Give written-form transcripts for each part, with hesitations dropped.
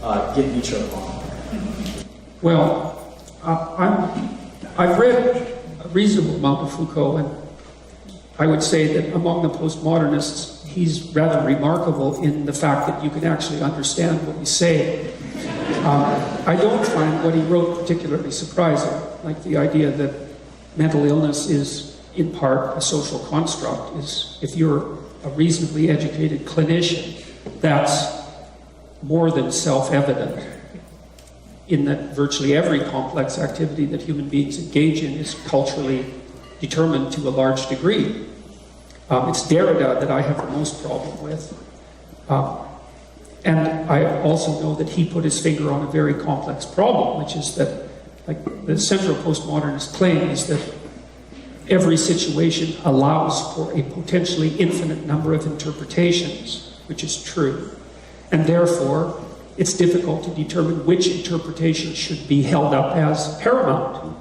get Nietzsche wrong? Well, I've read a reasonable amount of Foucault, and I would say that among the postmodernists, he's rather remarkable in the fact that you can actually understand what he's saying. I don't find what he wrote particularly surprising, like the idea that mental illness is in part a social construct. Is if you're a reasonably educated clinician, that's more than self-evident, in that virtually every complex activity that human beings engage in is culturally determined to a large degree. It's Derrida that I have the most problem with. And I also know that he put his finger on a very complex problem, which is that, like, the central postmodernist claim is that every situation allows for a potentially infinite number of interpretations, which is true. And therefore, it's difficult to determine which interpretation should be held up as paramount.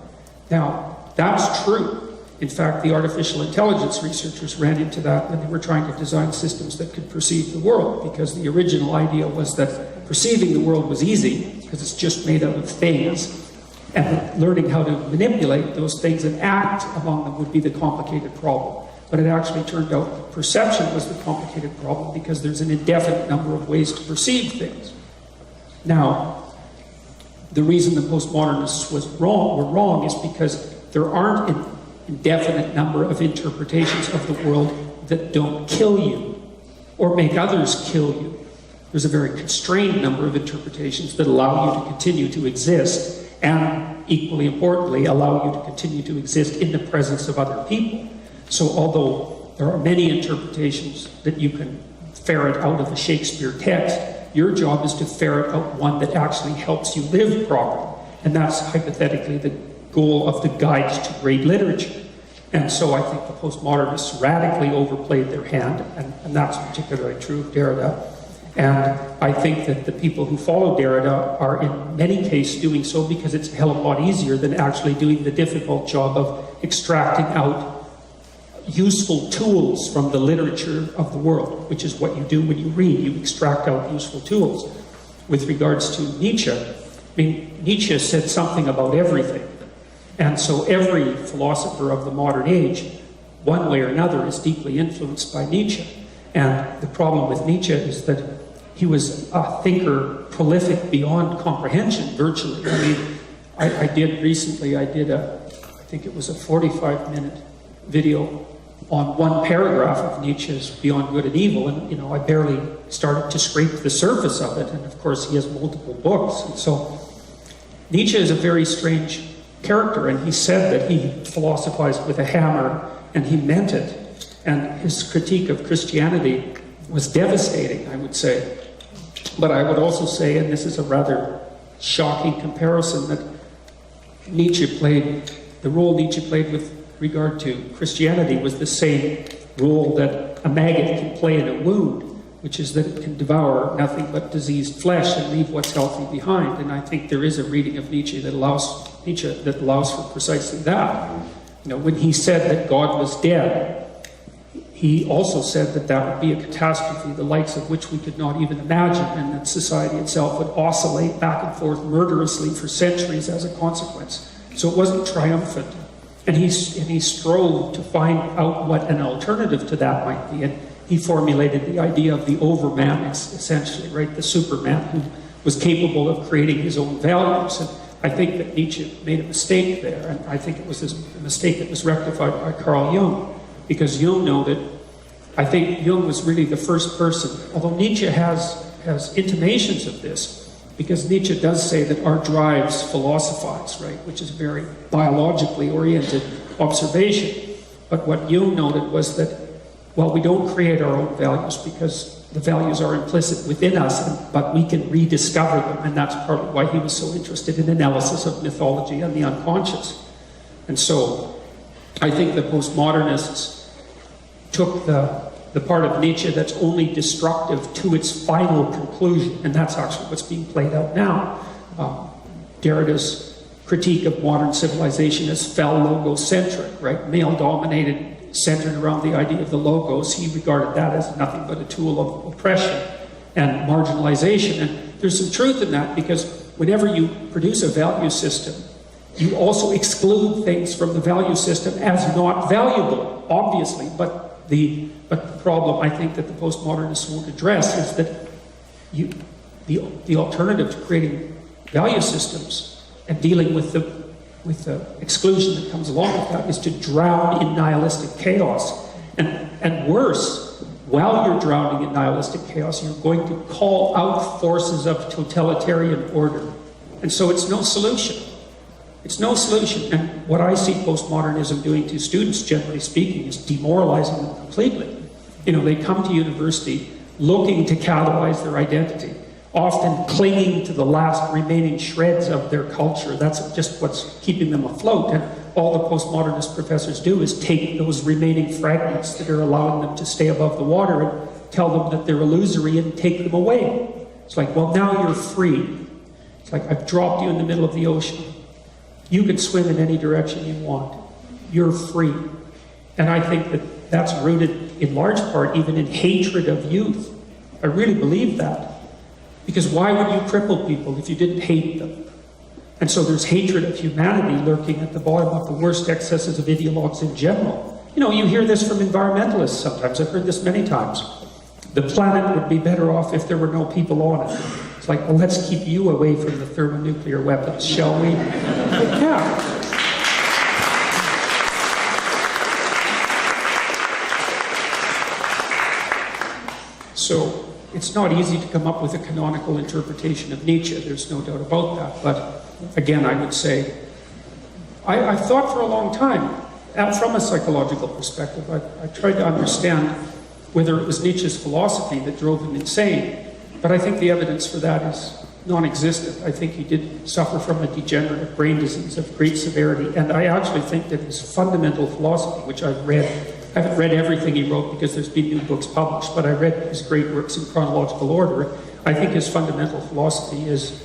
Now, that's true. In fact, the artificial intelligence researchers ran into that when they were trying to design systems that could perceive the world, because the original idea was that perceiving the world was easy, because it's just made up of things, and learning how to manipulate those things and act among them would be the complicated problem. But it actually turned out that perception was the complicated problem, because there's an indefinite number of ways to perceive things. Now, the reason the postmodernists were wrong is because there aren't an indefinite number of interpretations of the world that don't kill you or make others kill you. There's a very constrained number of interpretations that allow you to continue to exist, and equally importantly, allow you to continue to exist in the presence of other people. So although there are many interpretations that you can ferret out of a Shakespeare text, your job is to ferret out one that actually helps you live properly. And that's hypothetically the goal of the guides to great literature. And so I think the postmodernists radically overplayed their hand, and that's particularly true of Derrida. And I think that the people who follow Derrida are in many cases doing so because it's a hell of a lot easier than actually doing the difficult job of extracting out useful tools from the literature of the world, which is what you do when you read. You extract out useful tools. With regards to Nietzsche, I mean, Nietzsche said something about everything. And so every philosopher of the modern age, one way or another, is deeply influenced by Nietzsche. And the problem with Nietzsche is that he was a thinker prolific beyond comprehension, virtually. I mean, I did I think it was a 45-minute video on one paragraph of Nietzsche's Beyond Good and Evil, and, you know, I barely started to scrape the surface of it. And of course, he has multiple books. And so Nietzsche is a very strange character, and he said that he philosophized with a hammer, and he meant it. And his critique of Christianity was devastating, I would say. But I would also say, and this is a rather shocking comparison, that the role Nietzsche played with regard to Christianity was the same role that a maggot can play in a wound, which is that it can devour nothing but diseased flesh and leave what's healthy behind. And I think there is a reading of Nietzsche that allows for precisely that. You know, when he said that God was dead, he also said that that would be a catastrophe, the likes of which we could not even imagine, and that society itself would oscillate back and forth murderously for centuries as a consequence. So it wasn't triumphant. And he strove to find out what an alternative to that might be. And he formulated the idea of the overman, essentially, right? The Superman who was capable of creating his own values. And I think that Nietzsche made a mistake there. And I think it was a mistake that was rectified by Carl Jung. Because Jung noted, I think Jung was really the first person, although Nietzsche has intimations of this, because Nietzsche does say that our drives philosophize, right, which is a very biologically oriented observation. But what Jung noted was that, well, we don't create our own values because the values are implicit within us, but we can rediscover them, and that's partly why he was so interested in analysis of mythology and the unconscious. And so I think the postmodernists took the part of Nietzsche that's only destructive to its final conclusion, and that's actually what's being played out now. Derrida's critique of modern civilization is logocentric, right? Male-dominated, centered around the idea of the logos. He regarded that as nothing but a tool of oppression. and marginalization. And there's some truth in that, because whenever you produce a value system, you also exclude things from the value system as not valuable, obviously. But the problem I think that the postmodernists won't address is that the alternative to creating value systems and dealing with the exclusion that comes along with that is to drown in nihilistic chaos. And worse, while you're drowning in nihilistic chaos, you're going to call out forces of totalitarian order. And so it's no solution. It's no solution. And what I see postmodernism doing to students, generally speaking, is demoralizing them completely. You know, they come to university looking to catalyze their identity, often clinging to the last remaining shreds of their culture. That's just what's keeping them afloat. And all the postmodernist professors do is take those remaining fragments that are allowing them to stay above the water and tell them that they're illusory and take them away. It's like, well, now you're free. It's like, I've dropped you in the middle of the ocean. You can swim in any direction you want. You're free. And I think that that's rooted in large part even in hatred of youth. I really believe that. Because why would you cripple people if you didn't hate them? And so there's hatred of humanity lurking at the bottom of the worst excesses of ideologues in general. You know, you hear this from environmentalists sometimes. I've heard this many times. The planet would be better off if there were no people on it. It's like, well, let's keep you away from the thermonuclear weapons, shall we? Yeah. So it's not easy to come up with a canonical interpretation of Nietzsche. There's no doubt about that. But again, I would say, I've thought for a long time, from a psychological perspective, I tried to understand whether it was Nietzsche's philosophy that drove him insane. But I think the evidence for that is non-existent. I think he did suffer from a degenerative brain disease of great severity. And I actually think that his fundamental philosophy, which I've read, I haven't read everything he wrote because there's been new books published, but I read his great works in chronological order. I think his fundamental philosophy is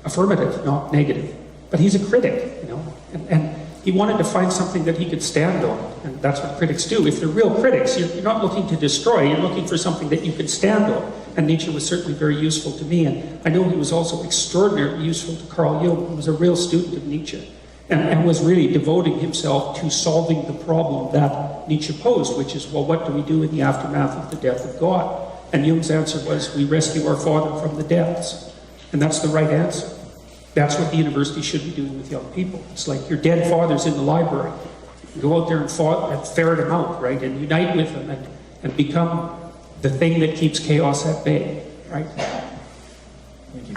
affirmative, not negative. But he's a critic, you know, and he wanted to find something that he could stand on, and that's what critics do. If they're real critics, you're not looking to destroy, you're looking for something that you can stand on. And Nietzsche was certainly very useful to me, and I know he was also extraordinarily useful to Carl Jung, who was a real student of Nietzsche, and was really devoting himself to solving the problem that Nietzsche posed, which is, well, what do we do in the aftermath of the death of God? And Jung's answer was, we rescue our father from the depths. And that's the right answer. That's what the university should be doing with young people. It's like your dead father's in the library. Go out there and ferret him out, right? And unite with him and become the thing that keeps chaos at bay, right? Thank you.